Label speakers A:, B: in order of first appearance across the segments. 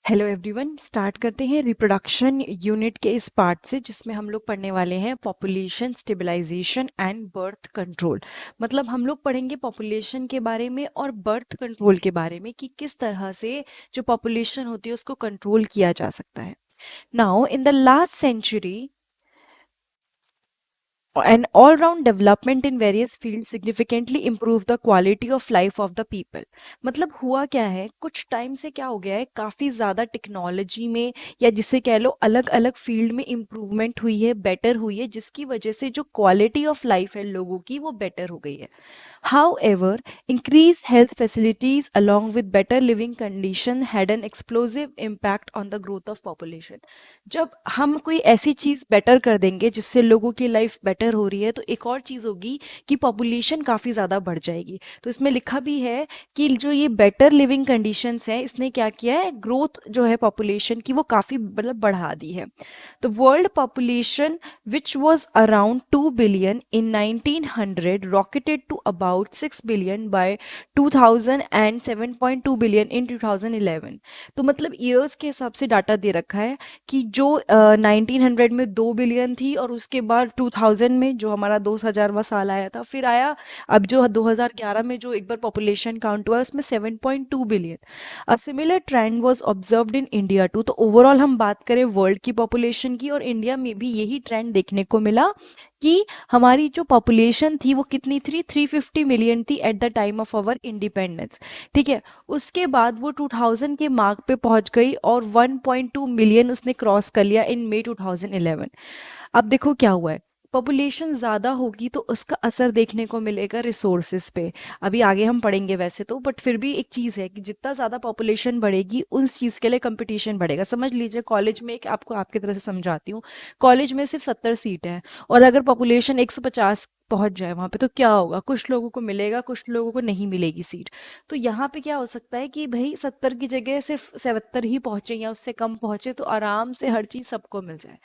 A: Hello everyone, start करते हैं reproduction unit के इस पार्ट से जिसमें हम लोग पढ़ने वाले हैं population stabilisation and birth control. मतलब हम लोग पढ़ेंगे पॉपुलेशन के बारे में और बर्थ कंट्रोल के बारे में कि किस तरह से जो पॉपुलेशन होती है उसको कंट्रोल किया जा सकता है। Now in the last century an all-round development in various fields significantly improve the quality of life of the people। मतलब हुआ क्या है, कुछ टाइम से क्या हो गया है, काफ़ी ज़्यादा टेक्नोलॉजी में या जिसे कह लो अलग अलग फील्ड में इम्प्रूवमेंट हुई है, बेटर हुई है, जिसकी वजह से जो क्वालिटी ऑफ लाइफ है लोगों की वो बेटर हो गई है। However, increased health facilities along with better living condition had an explosive impact on the growth of population। जब हम कोई ऐसी चीज़ बेटर कर देंगे जिससे लोगों की लाइफ बेटर हो रही है तो एक और चीज़ होगी कि पॉपुलेशन काफ़ी ज़्यादा बढ़ जाएगी। तो इसमें लिखा भी है कि जो ये बेटर लिविंग कंडीशंस हैं इसने क्या किया है, ग्रोथ जो है पॉपुलेशन की वो काफ़ी मतलब बढ़ा दी है। The world population, which was around 2 billion in 1900, rocketed to about 6 billion by 2000 and 7.2 billion in 2011। तो मतलब ईयर्स के हिसाब से डाटा दे रखा है कि जो 1900 में 2 बिलियन थी और उसके बाद 2000 में जो हमारा 2000वां साल आया था, फिर आया अब जो 2011 में जो एक बार पॉपुलेशन काउंट हुआ उसमें 7.2 billion. A similar trend was observed in India too. तो ओवरऑल हम बात करें वर्ल्ड की पॉपुलेशन की और इंडिया में भी यही ट्रेंड देखने को मिला कि हमारी जो पॉपुलेशन थी वो कितनी थी, 350 मिलियन थी at the time of our independence. ठीक है, उसके बाद वो 2000 के मार्क पे पहुंच गई और 1.2 मिलियन उसने क्रॉस कर लिया इन मई 2011। अब देखो क्या हुआ है, पॉपुलेशन ज़्यादा होगी तो उसका असर देखने को मिलेगा रिसोर्सेज पे। अभी आगे हम पढ़ेंगे वैसे तो, बट फिर भी एक चीज़ है कि जितना ज़्यादा पॉपुलेशन बढ़ेगी उस चीज़ के लिए कंपटीशन बढ़ेगा। समझ लीजिए कॉलेज में, एक आपको आपकी तरह से समझाती हूँ, कॉलेज में सिर्फ 70 सीट हैं और अगर पॉपुलेशन 150 पहुंच जाए वहां पे तो क्या होगा, कुछ लोगों को मिलेगा कुछ लोगों को नहीं मिलेगी सीट। तो यहाँ पे क्या हो सकता है कि भाई 70 की जगह सिर्फ 77 ही पहुंचे या उससे कम पहुंचे तो आराम से हर चीज़ सबको मिल जाए।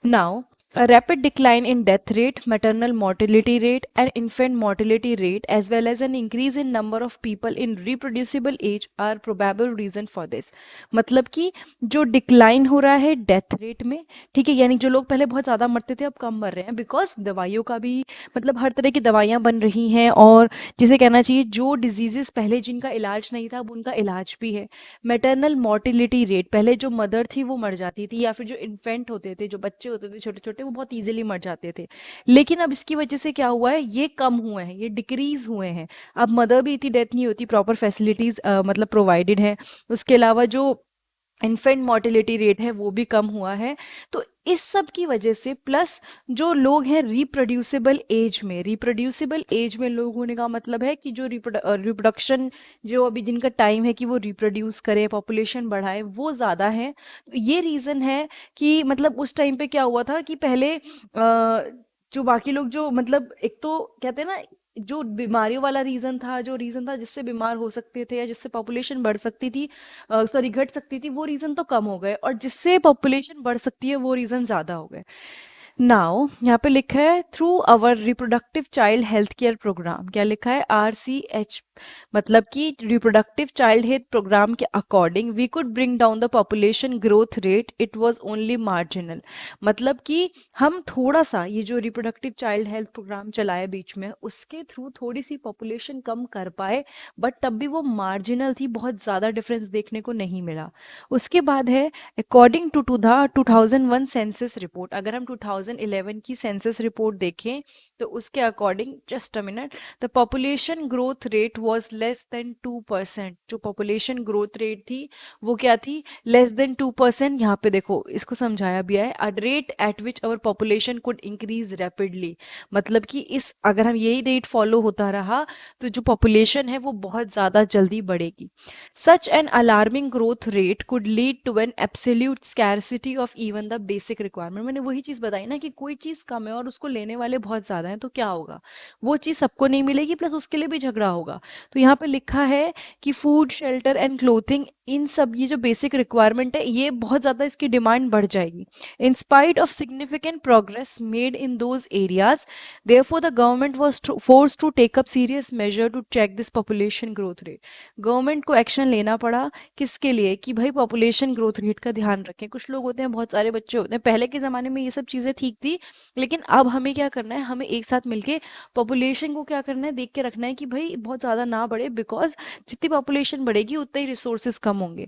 A: Now, a rapid decline in death rate, maternal mortality rate, and infant mortality rate, as well as an increase in number of people in reproducible age, are probable reason for this। मतलब कि जो decline हो रहा है death rate में, ठीक है, यानी जो लोग पहले बहुत ज़्यादा मरते थे अब कम मर रहे हैं बिकॉज दवाइयों का भी मतलब हर तरह की दवाइयाँ बन रही हैं और जिसे कहना चाहिए जो डिजीजेस पहले जिनका इलाज नहीं था अब उनका इलाज भी है। मैटरनल मोर्टिलिटी रेट, पहले जो मदर थी वो मर जाती थी या फिर जो इन्फेंट होते थे, जो बच्चे होते थे छोटे छोटे, वो बहुत इजीली मर जाते थे। लेकिन अब इसकी वजह से क्या हुआ है, ये कम हुए हैं, ये डिक्रीज हुए हैं। अब मदर भी इतनी डेथ नहीं होती, प्रॉपर फैसिलिटीज मतलब प्रोवाइडेड है। उसके अलावा जो इन्फेंट मोर्टिलिटी रेट है वो भी कम हुआ है। तो इस सब की वजह से प्लस जो लोग हैं रिप्रोड्यूसिबल एज में, रिप्रोड्यूसिबल एज में लोग होने का मतलब है कि जो रिप्रोडक्शन, जो अभी जिनका टाइम है कि वो रिप्रोड्यूस करे, पॉपुलेशन बढ़ाए, वो ज़्यादा है। तो ये रीज़न है कि मतलब उस टाइम पे क्या हुआ था कि पहले जो बाकी लोग जो मतलब एक तो कहते हैं ना, जो बीमारियों वाला रीज़न था, जो रीज़न था जिससे बीमार हो सकते थे या जिससे पॉपुलेशन बढ़ सकती थी, सॉरी घट सकती थी, वो रीज़न तो कम हो गए और जिससे पॉपुलेशन बढ़ सकती है वो रीज़न ज़्यादा हो गए। नाउ यहाँ पे लिखा है through our reproductive child health care programme, क्या लिखा है, RCH। मतलब कि रिप्रोडक्टिव चाइल्ड हेल्थ प्रोग्राम के according we could bring down the population growth rate, it was only marginal. मतलब कि हम थोड़ा सा ये जो रिप्रोडक्टिव चाइल्ड हेल्थ प्रोग्राम चलाए बीच में उसके थ्रू थोड़ी सी पॉपुलेशन कम कर पाए, बट तब भी वो मार्जिनल थी, बहुत ज़्यादा डिफरेंस देखने को नहीं मिला। उसके बाद है according to the 2001 census report. अगर हम 2011 की सेंसस रिपोर्ट देखें तो उसके according, just a minute, the population growth rate was less than 2%। जो पॉपुलेशन ग्रोथ रेट थी वो क्या थी, लेस देन 2%। यहाँ पे देखो इसको समझाया भी है, a rate at which our population could increase rapidly. मतलब कि इस अगर हम यही रेट फॉलो होता रहा तो जो पॉपुलेशन है वो बहुत ज़्यादा जल्दी बढ़ेगी। Such an alarming growth rate could lead to an absolute scarcity of even the basic requirement। मैंने वही चीज़ बताई ना कि कोई चीज़ कम है और उसको लेने वाले बहुत ज़्यादा हैं तो क्या होगा, वो चीज़ सबको नहीं मिलेगी, प्लस उसके लिए भी झगड़ा होगा। तो यहाँ पे लिखा है कि फूड, शेल्टर एंड क्लोथिंग, इन सब ये जो बेसिक रिक्वायरमेंट है ये बहुत ज़्यादा इसकी डिमांड बढ़ जाएगी. In spite of significant progress made in those areas, therefore the government was forced to take up serious measure to check this population growth rate. Government को एक्शन लेना पड़ा. किसके लिए? कि भाई पॉपुलेशन ग्रोथ रेट का ध्यान रखें. कुछ लोग होते हैं, बहुत सारे बच्चे होते हैं, पहले के ज़माने में ये सब चीज़ें ठीक थी, लेकिन अब हमें क्या करना है, हमें एक साथ मिलके पॉपुलेशन को क्या करना है, देख के रखना है कि भाई बहुत ज़्यादा ना बढ़े, बिकॉज जितनी पॉपुलेशन बढ़ेगी उतने ही रिसोर्सेज कम होंगे.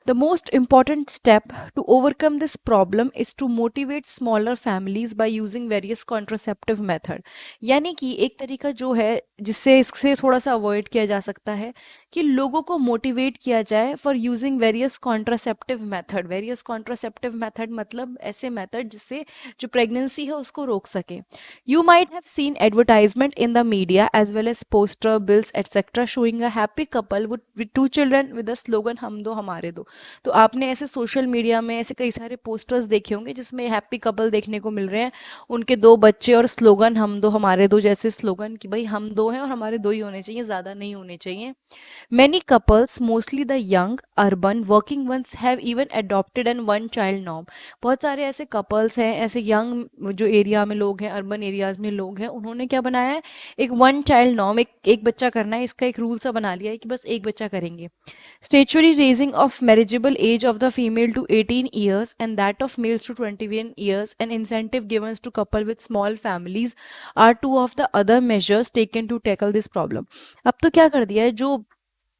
A: The most important step to overcome this problem is to motivate smaller families by using various contraceptive method. यानी कि एक तरीका जो है जिससे इससे थोड़ा सा अवॉइड किया जा सकता है कि लोगों को मोटिवेट किया जाए for using various contraceptive method. Various contraceptive method मतलब ऐसे मेथड जिससे जो प्रेगनेंसी है उसको रोक सके. You might have seen advertisement in the media as well as poster, bills, etc. showing a happy couple with two children with the slogan हम दो हमारे दो. तो आपने ऐसे सोशल मीडिया में ऐसे कई सारे पोस्टर्स देखे होंगे जिसमें हैप्पी कपल देखने को मिल रहे हैं, उनके दो बच्चे और स्लोगन हम दो हमारे दो, जैसे स्लोगन कि भाई हम दो हैं और हमारे दो ही होने चाहिए, ज़्यादा नहीं होने चाहिए. Many couples, mostly the young, urban, working ones, have even adopted an one child norm. बहुत सारे ऐसे कपल्स हैं, ऐसे यंग जो एरिया में लोग हैं, अर्बन एरियाज में लोग हैं, उन्होंने क्या बनाया है, एक वन चाइल्ड नॉर्म, एक बच्चा करना है, इसका एक रूल सा बना लिया है कि बस एक बच्चा करेंगे. Statutory raising of marriageable age of the female to 18 years and that of males to 21 years and incentive given to couple with small families are two of the other measures taken to tackle this problem. अब तो क्या कर दिया है, जो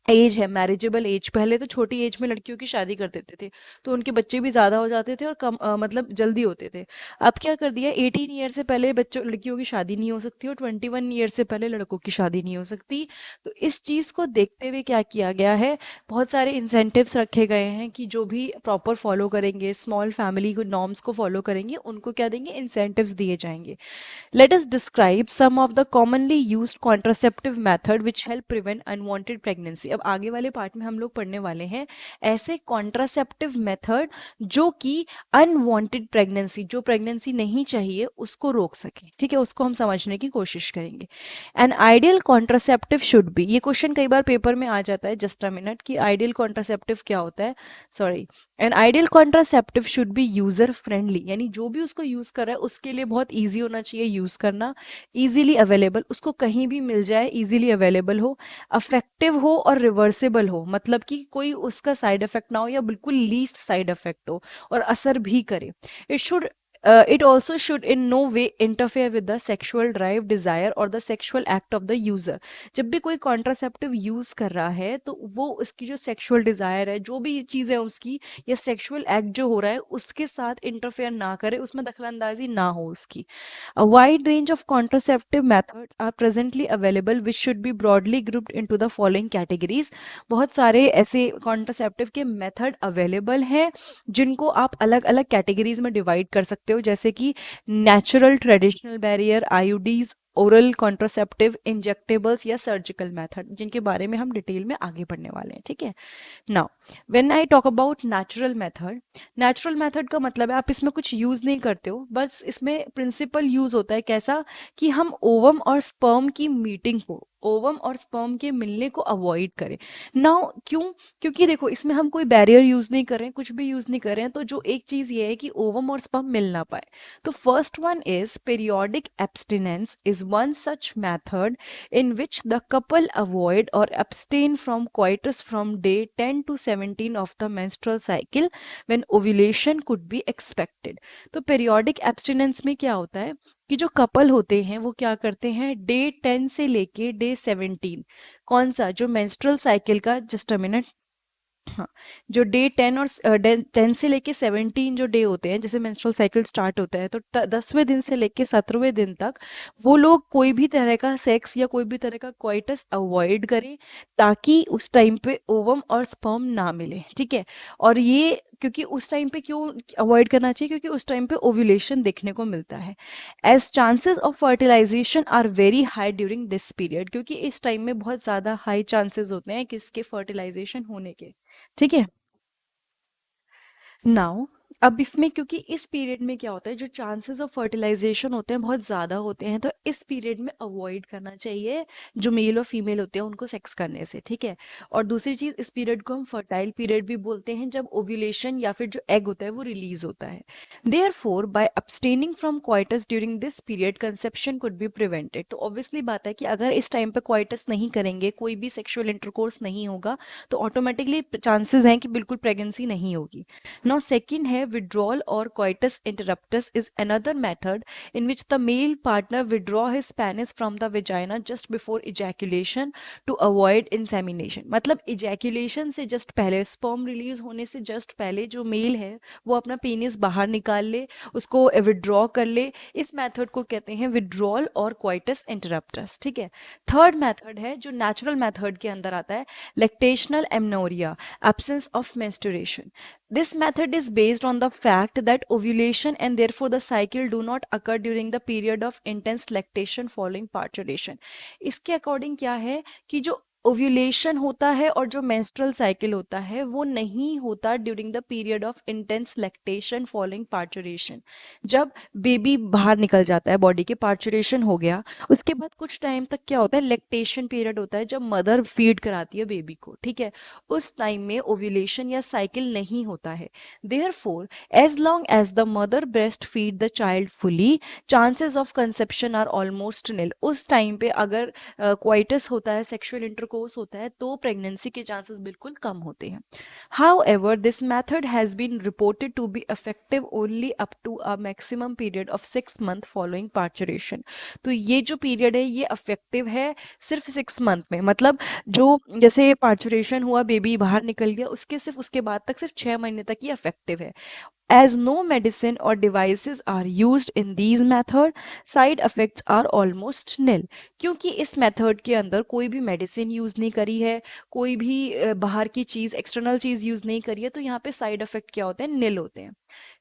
A: as है marriageable age, पहले तो छोटी एज में लड़कियों की शादी कर देते थे तो उनके बच्चे भी ज़्यादा हो जाते थे और कम मतलब जल्दी होते थे. अब क्या कर दिया, 18 ईयर से पहले बच्चों लड़कियों की शादी नहीं हो सकती और 21 ईयर से पहले लड़कों की शादी नहीं हो सकती. तो इस चीज़ को देखते हुए क्या किया गया है, बहुत सारे इंसेंटिव्स रखे गए हैं कि जो भी प्रॉपर फॉलो करेंगे, स्मॉल फैमिली को नॉर्म्स को फॉलो करेंगे, उनको क्या देंगे, इंसेंटिव्स दिए जाएंगे. Let us describe some of the commonly used contraceptive method which help prevent unwanted pregnancy. अब आगे वाले पार्ट में हम लोग पढ़ने वाले हैं ऐसे कॉन्ट्रासेप्टिव मेथड जो कि अनवांटेड प्रेगनेंसी, जो प्रेगनेंसी नहीं चाहिए उसको रोक सके. ठीक है, उसको हम समझने की कोशिश करेंगे. An ideal contraceptive should be, ये क्वेश्चन कई बार पेपर में आ जाता है, जस्ट अ मिनट, कि आइडियल कॉन्ट्रासेप्टिव क्या होता है. Sorry, an ideal contraceptive should be user friendly, यानी जो भी उसको यूज कर रहा है उसके लिए बहुत ईजी होना चाहिए यूज करना, इजीली अवेलेबल, उसको कहीं भी मिल जाए, इजीली अवेलेबल हो, अफेक्टिव हो और रिवर्सेबल हो, मतलब कि कोई उसका साइड इफेक्ट ना हो या बिल्कुल लीस्ट साइड इफेक्ट हो और असर भी करे. It also should in no way interfere with the sexual drive, desire or the sexual act of the user. जब भी कोई कॉन्ट्रासेप्टिव यूज कर रहा है तो वो उसकी जो सेक्सुअल डिजायर है, जो भी चीज़ है उसकी, या सेक्सुअल एक्ट जो हो रहा है उसके साथ इंटरफेयर ना करे, उसमें दखलंदाजी ना हो उसकी. A wide range of contraceptive methods are presently available which should be broadly grouped into the following categories. बहुत सारे ऐसे कॉन्ट्रासेप्टिव के मेथड अवेलेबल हैं जिनको आप अलग अलग कैटेगरीज में डिवाइड कर सकते हो, जैसे कि natural, traditional barrier, IUDs, oral contraceptive, injectables या सर्जिकल मेथड, जिनके बारे में हम डिटेल में आगे पढ़ने वाले हैं. ठीक है. Now when I talk about natural method का मतलब है आप इसमें कुछ यूज नहीं करते हो, बस इसमें प्रिंसिपल यूज होता है कैसा, कि हम ओवम और स्पर्म की मीटिंग को, ओवम और स्पर्म के मिलने को अवॉइड करें. नाउ क्यों, क्योंकि देखो इसमें हम कोई बैरियर यूज नहीं कर रहे हैं, कुछ भी यूज नहीं कर रहे हैं, तो जो एक चीज ये है कि ओवम और स्पर्म मिल ना पाए. तो first one is periodic abstinence is one such method in which the couple avoid or abstain from coitus from day 10 to 17 of the menstrual cycle when ovulation could be expected. तो periodic abstinence में क्या होता है कि जो couple होते हैं वो क्या करते हैं, डे 10 से लेके डे 17, कौन सा, जो मेंस्ट्रुअल साइकिल का, जस्ट अ मिनट, हाँ, जो डे 10 और 10 से लेके 17 जो डे होते हैं, जैसे मेंस्ट्रुअल साइकिल स्टार्ट होता है तो 10वें दिन से लेके 17वें दिन तक वो लोग कोई भी तरह का सेक्स या कोई भी तरह का क्वाइटस अवॉइड करें, ताकि उस टाइम पे ओवम और स्पर्म ना मिले. ठीक है. और ये क्योंकि उस टाइम पे क्यों अवॉइड करना चाहिए, क्योंकि उस टाइम पे ओव्यूलेशन देखने को मिलता है. As chances of fertilisation are very high during this period, क्योंकि इस टाइम में बहुत ज़्यादा हाई चांसेस होते हैं किसके, फर्टिलाइजेशन होने के. ठीक है. नाउ अब इसमें क्योंकि इस पीरियड में क्या होता है, जो चांसेस ऑफ फर्टिलाइजेशन होते हैं बहुत ज़्यादा होते हैं, तो इस पीरियड में अवॉइड करना चाहिए जो मेल और फीमेल होते हैं उनको सेक्स करने से, ठीक है। और दूसरी चीज़, इस पीरियड को हम फर्टाइल पीरियड भी बोलते हैं, जब ओव्यूलेशन या फिर जो एग होता है वो रिलीज होता है। Therefore by abstaining from coitus during this period conception could be prevented. तो ऑब्वियसली बात है कि अगर इस टाइम पे क्वाइटस नहीं करेंगे, कोई भी सेक्सुअल इंटरकोर्स नहीं होगा, तो ऑटोमेटिकली चांसेस हैं कि बिल्कुल प्रेगनेंसी नहीं होगी। Now, second है withdrawal or coitus interruptus is another method in which the male partner withdraw his penis from the vagina just before ejaculation to avoid insemination। मतलब ejaculation से just पहले, sperm release होने से just पहले जो mail है वो अपना पेनिस बाहर निकाल ले, उसको विड्रॉ कर ले। इस मेथड को कहते हैं विड्रॉल और क्वाइटस इंटरप्टस, ठीक है। थर्ड मेथड है जो नेचुरल मेथड के अंदर आता है, lactational amenorrhoea, absence of menstruation। This method is based on the fact that ovulation and therefore the cycle do not occur during the period of intense lactation following parturition। इसके according क्या है कि जो ovulation होता है और जो menstrual cycle होता है वो नहीं होता during the period of intense lactation following parturition. जब बेबी बाहर निकल जाता है बॉडी के, पार्चुरेशन हो गया, उसके बाद कुछ टाइम तक क्या होता है, लैक्टेशन पीरियड होता है जब मदर फीड कराती है बेबी को, ठीक है। उस टाइम में ओव्यूलेशन या साइकिल नहीं होता है। Therefore as long as the mother breast feed the child fully, chances of conception are almost nil. उस टाइम पे अगर क्वाइटस होता है, सेक्सुअल इंटरकोर्स होता है, तो प्रेगनेंसी के चांसेस बिल्कुल कम होते हैं। However, this method has been reported to be effective only up to a maximum period of 6 months following parturition। तो ये जो पीरियड है ये अफेक्टिव है सिर्फ 6 मंथ में, मतलब जो जैसे पार्चुरेशन हुआ, बेबी बाहर निकल गया, उसके सिर्फ उसके बाद तक सिर्फ 6 महीने तक ये इफेक्टिव है। As no medicine or devices are used in these method, side effects are almost nil। क्योंकि इस मेथड के अंदर कोई भी मेडिसिन यूज़ नहीं करी है, कोई भी बाहर की चीज़, एक्सटर्नल चीज़ यूज़ नहीं करी है, तो यहाँ पे साइड इफेक्ट क्या होते हैं, निल होते हैं।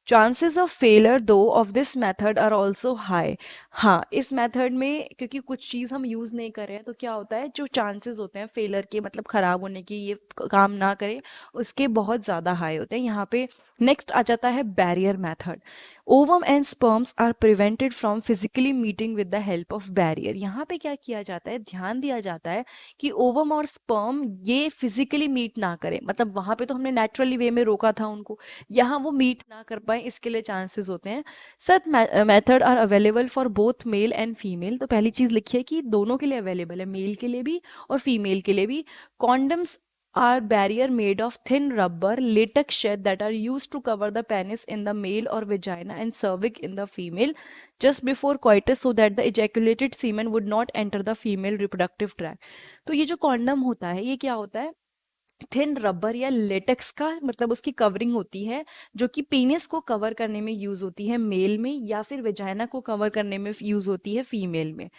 A: Chances of failure though of this method are also high. हाँ, इस मेथड में क्योंकि कुछ चीज़ हम यूज़ नहीं कर रहे हैं, तो क्या होता है, जो चांसेस होते हैं फेलर के, मतलब ख़राब होने की, ये काम ना करे, उसके बहुत ज़्यादा हाई होते हैं। यहाँ पे नेक्स्ट आ जाता है barrier method. Ovum and sperms are prevented from physically meeting with the help of barrier. यहाँ पे क्या किया जाता है, ध्यान दिया जाता है कि ओवम और स्पर्म ये फिजिकली मीट ना करें, मतलब वहाँ पे तो हमने नेचुरली वे में रोका था उनको, यहाँ वो मीट ना कर पाए, इसके लिए चांसेस होते हैं। Such method are available for both male and female. तो पहली चीज़ लिखिए कि दोनों के लिए अवेलेबल है, मेल के लिए भी और फीमेल के लिए भी। Condoms are barrier made of thin rubber latex shed that are used to cover the penis in the male or vagina and cervix in the female just before coitus so that the ejaculated semen would not enter the female reproductive tract। तो ये जो condom होता है ये क्या होता है, thin rubber या लेटेक्स का, मतलब उसकी कवरिंग होती है जो कि पेनिस को कवर करने में यूज होती है मेल में, या फिर वेजाइना को कवर करने में यूज होती है फीमेल में।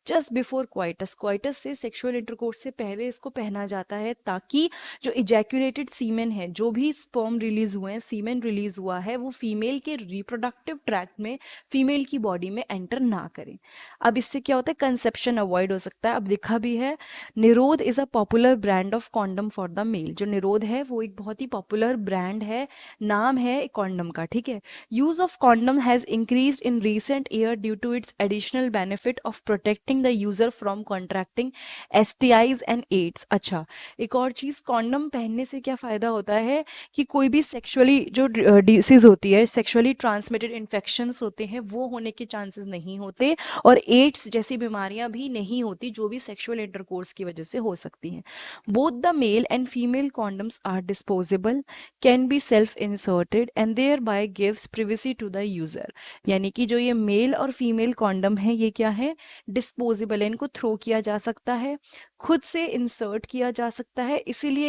A: जस्ट बिफोर क्वाइटस, क्वाइटस से सेक्सुअल इंटरकोर्स से पहले इसको पहना जाता है, ताकि जो इजैक्यूलेटेड सीमेन है, जो भी स्पर्म रिलीज हुए हैं, सीमेन रिलीज हुआ है, वो फीमेल के रिप्रोडक्टिव ट्रैक्ट में, फीमेल की बॉडी में एंटर ना करें। अब इससे क्या होता है, कंसेप्शन अवॉइड हो सकता है। अब लिखा भी है, Nirodh is a popular brand of condom for the male. जो निरोध है वो एक बहुत ही पॉपुलर ब्रांड है, नाम है कॉन्डम का, ठीक है। Use of condom has increased in recent year due to its additional benefit of protecting the user from contracting STIs and AIDS. अच्छा, एक और चीज, कॉन्डम पहनने से क्या फायदा होता है कि कोई भी सेक्सुअली जो डिसीज होती है, सेक्सुअली ट्रांसमिटेड इन्फेक्शंस होते हैं, वो होने के चांसेस नहीं होते, और एड्स जैसी बीमारियां भी नहीं होती जो भी सेक्सुअल इंटरकोर्स की वजह से हो सकती हैं। Both the male and female condoms are disposable, can be self inserted and there bye gives privacy to the user. यानी कि जो ये मेल और फीमेल कॉन्डम है ये क्या है, डिस्पोजेबल है, इनको थ्रो किया जा सकता है, खुद से इंसर्ट किया जा सकता है, इसीलिए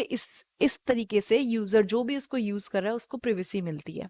A: इस तरीके से यूजर जो भी इसको यूज कर रहा है उसको प्रिवेसी मिलती है।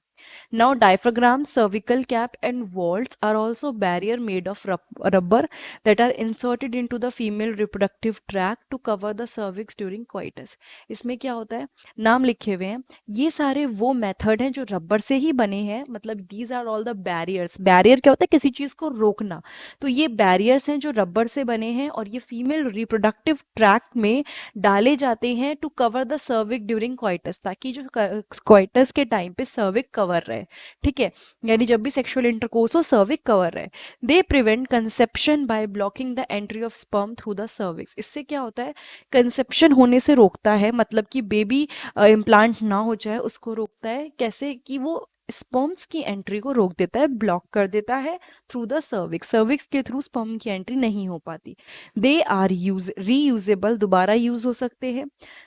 A: Now, diaphragm, cervical cap, and vaults are also barrier made of rubber that are inserted into the female reproductive tract to cover the cervix during coitus। इसमें क्या होता है, नाम लिखे हुए हैं, ये सारे वो मेथड हैं जो रबर से ही बने हैं, मतलब these are all the barriers। Barrier क्या होता है, किसी चीज को रोकना, तो ये बैरियर्स हैं जो रबर से बने हैं और ये फीमेल रिप्रोडक्टिव ट्रैक्ट में डाले जाते हैं to cover the cervix during coitus, ताकि जो क्वाइटस के टाइम पे सर्विक कवर रहे, ठीक है, यानी जब भी सेक्सुअल इंटरकोर्स हो सर्विक कवर रहे। They prevent conception by blocking the entry of sperm through the cervix. इससे क्या होता है, कंसेप्शन होने से रोकता है, मतलब कि बेबी इम्प्लांट ना हो जाए उसको रोकता है। कैसे कि वो स्पर्म्स की एंट्री को रोक देता है, ब्लॉक कर देता है थ्रू द सर्विक्स, सर्विक्स के थ्रू स्पर्म की एंट्री नहीं हो पाती। दे आर यूज रीयूजेबल, दोबारा यूज हो सकते हैं।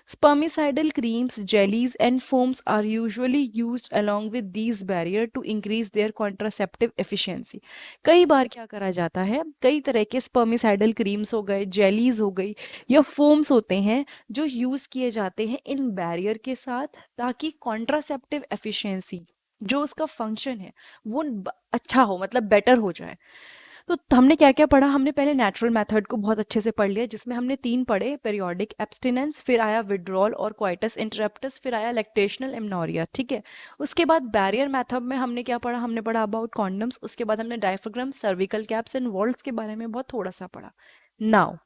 A: Spermicidal creams, jellies and foams are usually used along with these barrier to increase their contraceptive efficiency। कई बार क्या करा जाता है, कई तरह के स्पर्मिसाइडल क्रीम्स हो गए, जेलीज हो गई या फोम्स होते हैं जो यूज किए जाते हैं इन बैरियर के साथ, ताकि कॉन्ट्रासेप्टिव एफिशिएंसी जो उसका फंक्शन है वो अच्छा हो, मतलब बेटर हो जाए। तो हमने क्या क्या पढ़ा, हमने पहले नेचुरल मेथड को बहुत अच्छे से पढ़ लिया, जिसमें हमने 3 पढ़े, पेरियोडिक एब्सटिनेंस, फिर आया विड्रॉल और क्वाइटस इंटरप्टस, फिर आया लैक्टेशनल एमनोरिया, ठीक है। उसके बाद बैरियर मेथड में हमने क्या पढ़ा, हमने पढ़ा अबाउट कॉन्डम्स, उसके बाद हमने diaphragm, cervical caps and valves के बारे में बहुत थोड़ा सा पढ़ा। नाउ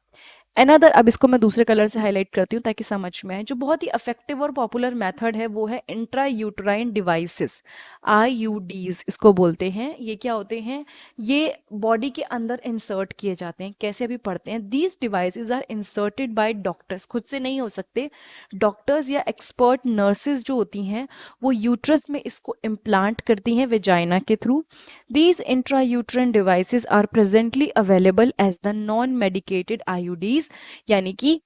A: अनदर, अब इसको मैं दूसरे कलर से हाईलाइट करती हूँ ताकि समझ में आए, जो बहुत ही इफेक्टिव और पॉपुलर मेथड है वो है इंट्रा यूट्राइन डिवाइसेस, आईयूडीज इसको बोलते हैं। ये क्या होते हैं, ये बॉडी के अंदर इंसर्ट किए जाते हैं। कैसे, अभी पढ़ते हैं। These devices are inserted by doctors, खुद से नहीं हो सकते, डॉक्टर्स या एक्सपर्ट नर्सेज जो होती हैं वो यूट्रस में इसको इम्प्लांट करती हैं वेजाइना के through. These intrauterine devices are presently available as the non-medicated IUDs, यानी कि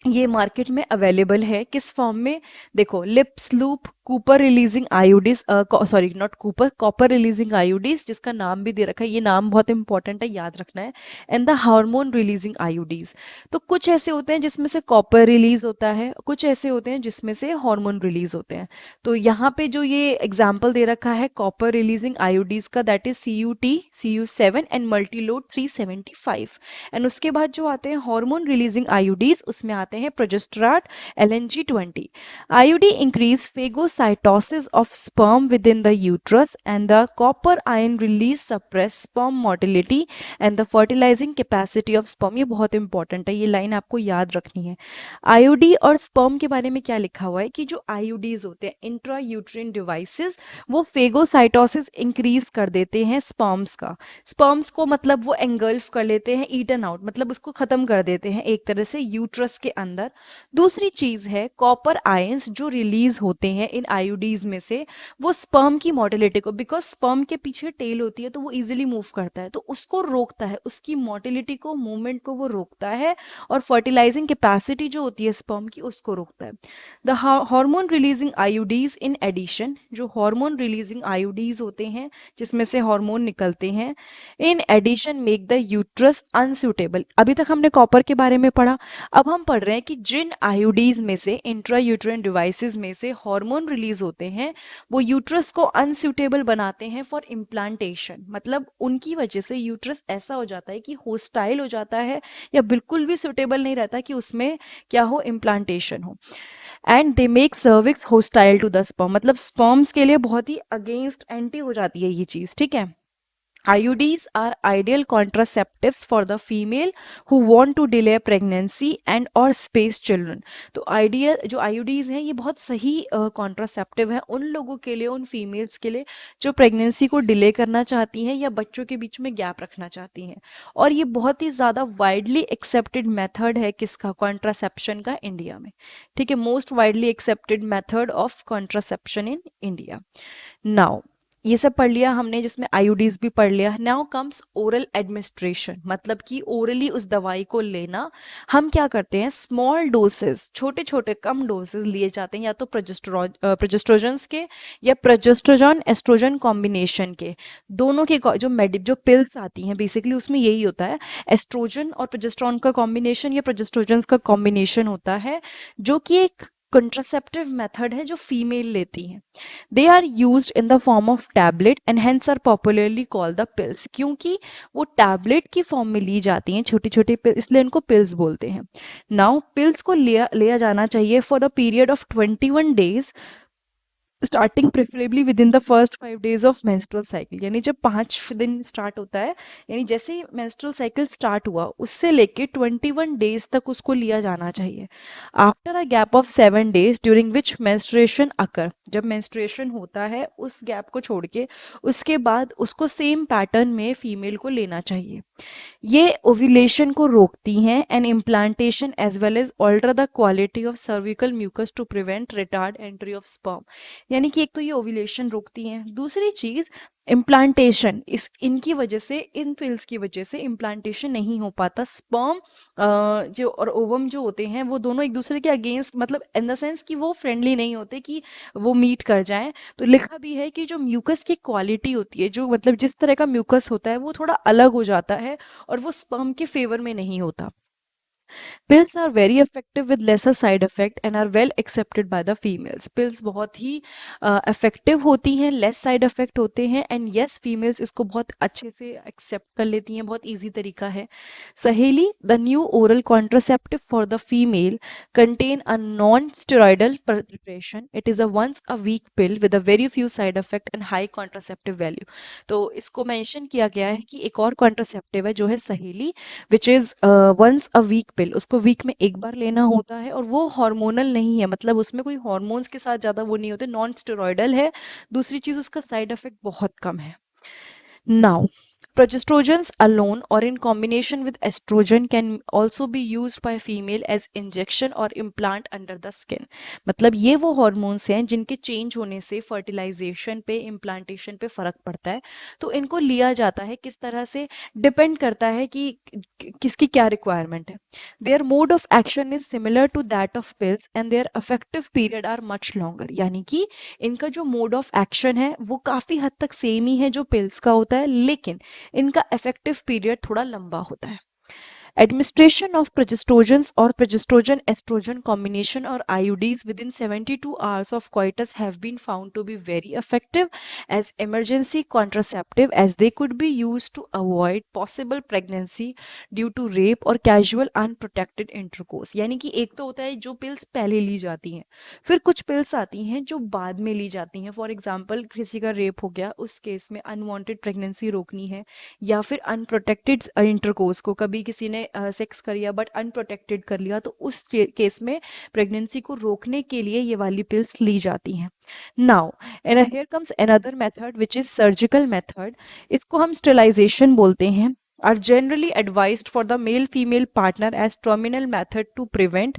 A: ये मार्केट में अवेलेबल है किस फॉर्म में, देखो, lips loop, Cooper releasing IUDs, sorry not Cooper, copper releasing IUDs, जिसका नाम भी दे रखा है, ये नाम बहुत इंपॉर्टेंट है, याद रखना है, एंड द हार्मोन रिलीजिंग आयोडीज। तो कुछ ऐसे होते हैं जिसमें से कॉपर रिलीज होता है, कुछ ऐसे होते हैं जिसमें से हार्मोन रिलीज होते हैं। तो यहाँ पे जो ये एग्जाम्पल दे रखा है कॉपर रिलीजिंग आयोडीज का, that is CU7 and Multiload 375। And उसके बाद जो आते हैं हार्मोन रिलीजिंग आयोडीज, उसमें आते हैं progesterone, LNG-20। IUD increase phagocytosis of sperm within the uterus, and the copper ion release suppress sperm motility and the fertilizing capacity of sperm। ये बहुत इंपॉर्टेंट है, ये लाइन आपको याद रखनी है। IUD और स्पर्म के बारे में क्या लिखा हुआ है कि जो IUDs होते हैं, इंट्रा यूट्रिन डिवाइसेस, वो फेगोसाइटोसिस इंक्रीज कर देते हैं स्पर्म्स का, स्पर्म्स को मतलब वो एंगल्फ कर लेते हैं, ईटन आउट मतलब उसको खत्म कर देते हैं एक तरह से यूट्रस के अंदर। दूसरी चीज है कॉपर आयंस जो रिलीज होते हैं इन आयोडीज में से, वो स्पर्म की मोटिलिटी को, बिकॉज स्पर्म के पीछे टेल होती है तो वो इजीली मूव करता है, तो उसको रोकता है, उसकी मोटिलिटी को, मूवमेंट को वो रोकता है, और फर्टिलाइजिंग कैपेसिटी जो होती है स्पर्म की उसको रोकता है। The hormone releasing IUDs in addition, जो हार्मोन रिलीजिंग आयोडीज होते हैं जिसमें से हार्मोन निकलते हैं, in addition make the uterus unsuitable. अभी तक हमने कॉपर के बारे में पढ़ा, अब हम पढ़ रहे हैं कि जिन आयोडीज में से, इंट्रा यूट्राइन डिवाइसेस में से हार्मोन रिलीज होते हैं, वो यूट्रस को अनसूटेबल बनाते हैं फॉर इम्प्लांटेशन, मतलब उनकी वजह से यूट्रस ऐसा हो जाता है कि होस्टाइल हो जाता है या बिल्कुल भी सुटेबल नहीं रहता कि उसमें क्या हो, इम्प्लांटेशन हो। And they make cervix hostile to the sperm, मतलब स्पर्म्स के लिए बहुत ही अगेंस्ट, एंटी हो जाती है ये चीज, ठीक है। IUDs are ideal contraceptives for the female who want to delay pregnancy and or space children। तो आइडियल जो IUDs हैं ये बहुत सही कॉन्ट्रासेप्टिव है उन लोगों के लिए, उन फीमेल्स के लिए जो प्रेगनेंसी को डिले करना चाहती हैं या बच्चों के बीच में गैप रखना चाहती हैं। और ये बहुत ही ज़्यादा वाइडली एक्सेप्टेड मेथड है किसका, कॉन्ट्रासेप्शन का, इंडिया में, ठीक है, most widely accepted method of contraception in India. Now ये सब पढ़ लिया हमने, जिसमें आयोडीज भी पढ़ लिया। नाउ कम्स ओरल एडमिनिस्ट्रेशन, मतलब कि ओरली उस दवाई को लेना। हम क्या करते हैं, स्मॉल डोसेस, छोटे छोटे कम डोसेस लिए जाते हैं, या तो प्रोजेस्ट्रोजन्स के या प्रोजेस्ट्रोजन एस्ट्रोजन कॉम्बिनेशन के, दोनों के जो पिल्स आती हैं बेसिकली उसमें यही होता है, एस्ट्रोजन और प्रोजेस्ट्रॉन का कॉम्बिनेशन या प्रोजेस्ट्रोजन का कॉम्बिनेशन होता है, जो कि एक कंट्रासेप्टिव मेथड है जो फीमेल लेती हैं। They are use in the form of tablet and hence are popularly called the pills, क्योंकि वो टैबलेट की फॉर्म में ली जाती हैं, छोटी छोटी पिल, इसलिए इनको पिल्स बोलते हैं। नाउ पिल्स को लिया जाना चाहिए for the period of 21 days starting preferably with in the first 5 days of menstrual cycle, यानी जब 5 दिन स्टार्ट होता है, यानी जैसे ही मेंस्ट्रुअल साइकिल स्टार्ट हुआ उससे लेके 21 days तक उसको लिया जाना चाहिए। After a gap of 7 days during which menstruation occur, जब मेंस्ट्रुएशन होता है उस गैप को छोड़ के उसके बाद उसको सेम पैटर्न में फीमेल को लेना चाहिए। ये ओव्यूलेशन को रोकती हैं and implantation as well as alter the quality of cervical mucus to prevent retard entry of sperm. यानी कि एक तो ये ओव्यूलेशन रोकती हैं, दूसरी चीज इम्प्लांटेशन, इस इनकी वजह से, इन पिल्स की वजह से इम्प्लांटेशन नहीं हो पाता। स्पर्म जो और ओवम जो होते हैं वो दोनों एक दूसरे के अगेंस्ट, मतलब इन द सेंस कि वो फ्रेंडली नहीं होते कि वो मीट कर जाएं। तो लिखा भी है कि जो म्यूकस की क्वालिटी होती है, जो मतलब जिस तरह का म्यूकस होता है वो थोड़ा अलग हो जाता है और वो स्पर्म के फेवर में नहीं होता। Pills are very effective with lesser side effect and are well accepted by the females. Pills बहुत ही इफेक्टिव होती हैं, लेस साइड इफेक्ट होते हैं, एंड यस फीमेल्स इसको बहुत अच्छे से एक्सेप्ट कर लेती हैं, बहुत इजी तरीका है। सहेली, the new oral contraceptive for the female contain a non-steroidal preparation. It is a once a week pill with a very few side effect and high contraceptive value. तो इसको मेंशन किया गया है कि एक और कॉन्ट्रासेप्टिव है जो है Saheli, which is once a week pill. उसको वीक में एक बार लेना होता है और वो हार्मोनल नहीं है, मतलब उसमें कोई हार्मोन्स के साथ ज़्यादा वो नहीं होते, नॉन स्टेरॉयडल है। दूसरी चीज़ उसका साइड इफेक्ट बहुत कम है। Now, progestins alone or in combination with estrogen can also be used by female as injection or implant under the skin. मतलब ये वो हॉर्मोन्स हैं जिनके चेंज होने से फर्टिलाइजेशन पे, इम्प्लांटेशन पे फर्क पड़ता है। तो इनको लिया जाता है किस तरह से, डिपेंड करता है कि किसकी क्या रिक्वायरमेंट है। Their mode of action is similar to that of pills and their effective period are much longer. यानी कि इनका जो मोड ऑफ एक्शन है वो काफ़ी हद तक सेम ही है जो पिल्स का होता है, लेकिन इनका इफेक्टिव पीरियड थोड़ा लंबा होता है। Administration of progestogens or progestogen estrogen combination or IUDs within 72 hours of coitus have been found to be very effective as emergency contraceptive, as they could be used to avoid possible pregnancy due to rape or casual unprotected intercourse। यानी कि एक तो होता है जो pills पहले ली जाती हैं, फिर कुछ पिल्स आती हैं जो बाद में ली जाती हैं। फॉर एग्जाम्पल किसी का रेप हो गया, उस केस में अनवांटेड प्रेगनेंसी रोकनी है, या फिर अनप्रोटेक्टेड इंटरकोर्स को कभी किसी ने सेक्स कर लिया बट अनप्रोटेक्टेड कर लिया, तो उस केस में प्रेगनेंसी को रोकने के लिए ये वाली पिल्स ली जाती हैं। Now and here comes another method which is surgical method. इसको हम स्टेलाइजेशन बोलते हैं। Are generally advised for the male female partner as terminal method to prevent.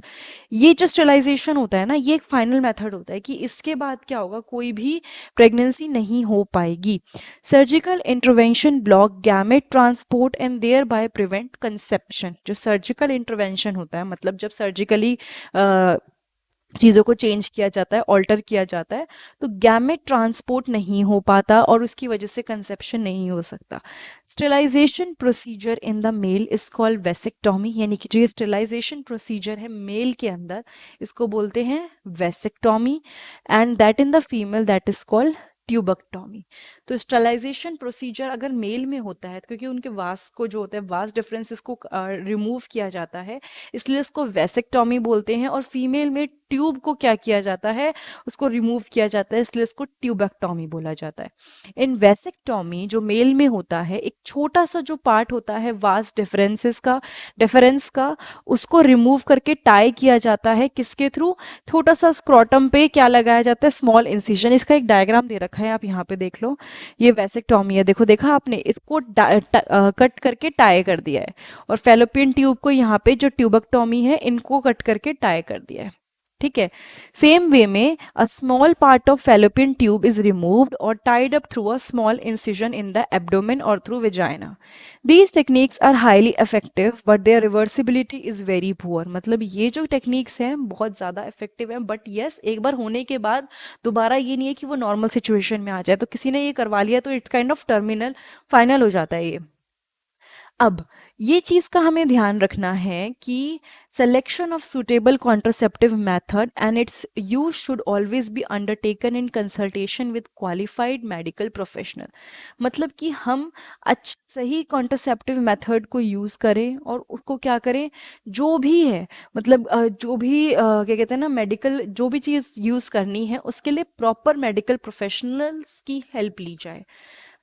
A: ये जो स्टेलाइजेशन होता है ना, ये एक फाइनल मेथड होता है कि इसके बाद क्या होगा, कोई भी प्रेगनेंसी नहीं हो पाएगी। Surgical intervention block gamete transport and there by prevent conception. जो सर्जिकल इंटरवेंशन होता है, मतलब जब सर्जिकली चीज़ों को चेंज किया जाता है, ऑल्टर किया जाता है, तो गैमेट ट्रांसपोर्ट नहीं हो पाता और उसकी वजह से कंसेप्शन नहीं हो सकता। Sterilisation procedure in the male is called vasectomy. यानी कि जो ये स्टेलाइजेशन प्रोसीजर है मेल के अंदर, इसको बोलते हैं vasectomy, and that in the female that is called tubectomy. तो स्टेलाइजेशन प्रोसीजर अगर मेल में होता है, क्योंकि उनके वास को जो होता है, वास डिफरेंसेस को रिमूव किया जाता है, इसलिए उसको वेसेक्टॉमी बोलते हैं। और फीमेल में ट्यूब को क्या किया जाता है, उसको रिमूव किया जाता है, इसलिए उसको ट्यूबेक्टॉमी बोला जाता है। इन वेसेक्टॉमी जो मेल में होता है, एक छोटा सा जो पार्ट होता है वास डिफरेंस का, उसको रिमूव करके टाई किया जाता है, किसके थ्रू, छोटा सा स्क्रोटम पे क्या लगाया जाता है, स्मॉल इंसिजन। इसका एक डायग्राम दे रखा है, आप यहाँ पे देख लो। ये वेसेक्टॉमी है, देखो देखा आपने, इसको कट करके टाई कर दिया है, और फेलोपियन ट्यूब को यहाँ पे जो ट्यूबक्टॉमी है इनको कट करके टाई कर दिया है। ठीक है। सेम वे में a small part of fallopian tube is removed और tied up through a small incision in the abdomen और through vagina. These techniques are highly effective but their reversibility is very poor. मतलब ये जो techniques हैं बहुत ज़्यादा effective हैं, but yes एक बार होने के बाद दोबारा ये नहीं है कि वो नॉर्मल सिचुएशन में आ जाए। तो किसी ने ये करवा लिया तो it's kind of terminal, final हो जाता है ये। अब ये चीज़ का हमें ध्यान रखना है कि selection of suitable contraceptive method and it's use should always be undertaken in consultation with qualified medical professional. मतलब कि हम सही कॉन्ट्रासेप्टिव मेथड को यूज़ करें और उसको क्या करें, जो भी है, मतलब जो भी क्या कहते हैं ना, मेडिकल जो भी चीज़ यूज़ करनी है उसके लिए प्रॉपर मेडिकल प्रोफेशनल्स की हेल्प ली जाए।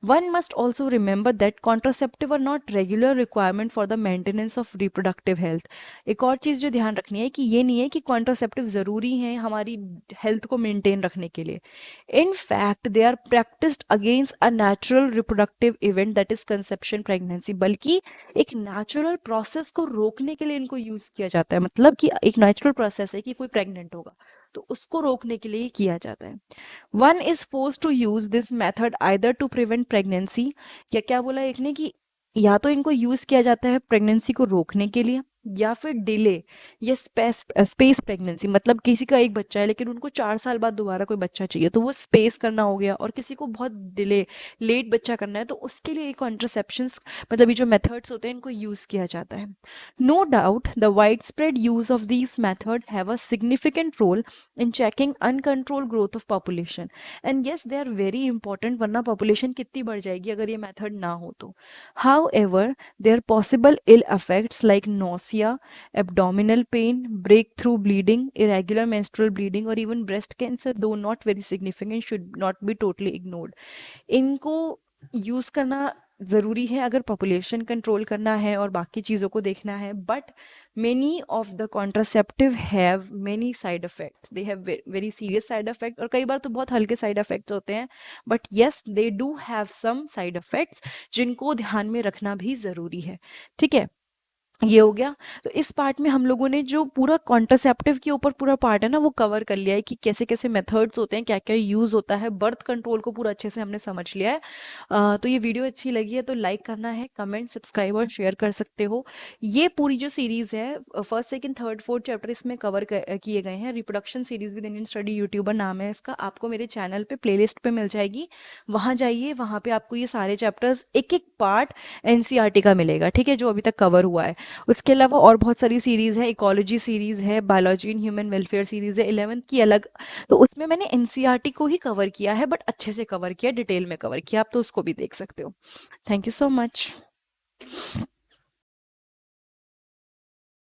A: One must also remember that contraceptive are not regular requirement for the maintenance of reproductive health. एक और चीज़ जो ध्यान रखनी है कि ये नहीं है कि कॉन्ट्रासेप्टिव ज़रूरी है हमारी हेल्थ को मेंटेन रखने के लिए। In fact they are practised against a natural reproductive event that is conception pregnancy, बल्कि एक नेचुरल प्रोसेस को रोकने के लिए इनको यूज़ किया जाता है। मतलब कि एक नेचुरल प्रोसेस है कि कोई प्रेग्नेंट होगा तो उसको रोकने के लिए किया जाता है। One is force to use this method either to prevent pregnancy, या क्या बोला एक ने कि या तो इनको यूज किया जाता है प्रेगनेंसी को रोकने के लिए, या फिर डिले या स्पेस प्रेगनेंसी, मतलब किसी का एक बच्चा है लेकिन उनको 4 साल बाद दोबारा कोई बच्चा चाहिए तो वो स्पेस करना हो गया, और किसी को बहुत डिले लेट बच्चा करना है तो उसके लिए कॉन्ट्रासेप्शंस, मतलब ये जो मेथड्स होते हैं इनको यूज किया जाता है। No doubt the widespread use of these method have a significant role in checking uncontrolled growth of population, and yes they are very important, वरना population कितनी बढ़ जाएगी अगर ये method ना हो तो। However, there are possible ill effects like nausea, abdominal pain, breakthrough bleeding, irregular menstrual bleeding, or even breast cancer, though not very significant, should not be totally ignored. इनको यूज करना ज़रूरी है अगर पॉपुलेशन कंट्रोल करना है और बाकी चीज़ों को देखना है, but many of the contraceptive have many side effects, they have very serious side effect, और कई बार तो बहुत हल्के साइड इफेक्ट्स होते हैं, but yes they do have some side effects जिनको ध्यान में रखना भी ज़रूरी है। ठीक है, ये हो गया। तो इस पार्ट में हम लोगों ने जो पूरा कॉन्ट्रासेप्टिव के ऊपर पूरा पार्ट है ना वो कवर कर लिया है कि कैसे कैसे मेथड्स होते हैं, क्या क्या यूज़ होता है, बर्थ कंट्रोल को पूरा अच्छे से हमने समझ लिया है। तो ये वीडियो अच्छी लगी है तो लाइक करना है, कमेंट, सब्सक्राइब और शेयर कर सकते हो। ये पूरी जो सीरीज़ है, first second third fourth chapter इसमें कवर किए गए हैं। Reproduction series with Indian study YouTuber नाम है इसका, आपको मेरे चैनल पे प्लेलिस्ट पे मिल जाएगी, वहाँ जाइए, वहाँ पे आपको ये सारे चैप्टर्स एक एक पार्ट एनसीईआरटी का मिलेगा, ठीक है, जो अभी तक कवर हुआ है। उसके अलावा और बहुत सारी सीरीज़ है, इकोलॉजी सीरीज़ है, biology and human welfare series है 11th की अलग, तो उसमें मैंने एनसीईआरटी को ही कवर किया है, बट अच्छे से कवर किया, डिटेल में कवर किया, आप तो उसको भी देख सकते हो। Thank you so much.